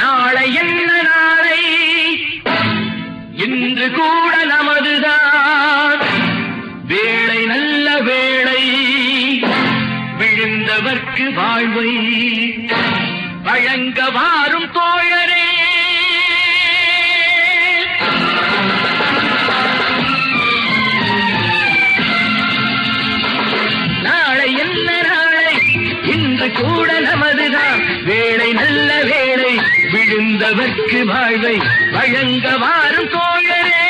நாளை என்ன நாளை இன்று கூட நமதுதான் வேளை நல்ல வேளை விழுந்தவர்க்கு வாழ்வை வழங்க வாரும் தோழரே. நாளை என்ன நாளை இன்று கூட நமதுதான் வேளை நல்ல வேளை விழுந்தவர்க்கு வாழ்வை வழங்க வாரும் தோழரே.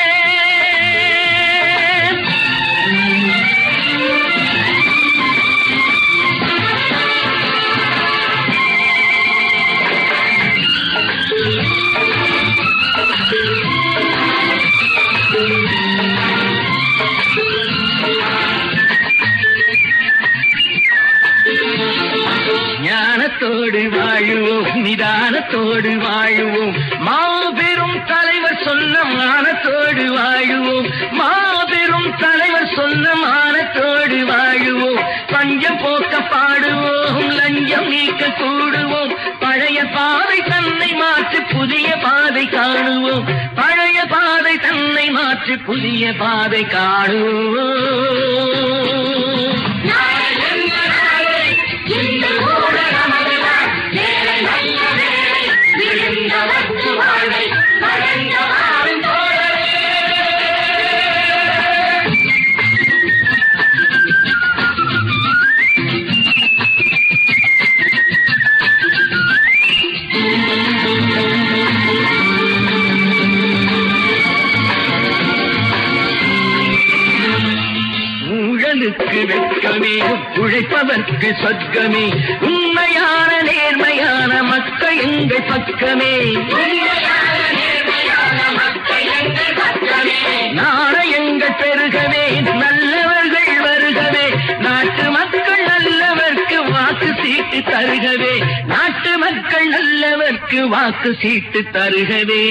ஞானத்தோடு வாழுவோம் நிதானத்தோடு வாழுவோம் மாபெரும் தலைவர் சொன்ன மானத்தோடு வாழுவோம் மாபெரும் தலைவர் சொன்ன மானத்தோடு வாழுவோம் பஞ்சம் போக்க பாடுவோம் லஞ்சம் நீக்க கூடுவோம் பழைய பாதை தன்னை மாற்றி புதிய பாதை காணுவோம் பழைய பாதை தன்னை மாற்றி புதிய பாதை காணுவோம். ஊழலுக்கு வெட்கமே உழைப்பவர்க்கு சொர்க்கமே உண்மையான நேர்மையான மக்கள் எங்கள் பக்கமே நாணயங்கள் பெருகவே நல்லவர்கள் வருகவே நாட்டு மக்கள் நல்லவர்க்கு வாக்கு சீட்டு தருகவே நாட்டு மக்கள் நல்லவர்க்கு வாக்கு சீட்டு தருகவே.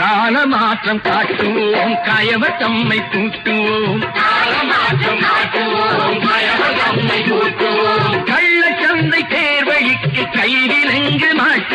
காலமாற்றம் காட்டுவோம் கயவர் தம்மை கூட்டுவோம் கள்ளச்சந்தை தேர்வழிக்கு கைவிலங்கு மாட்டி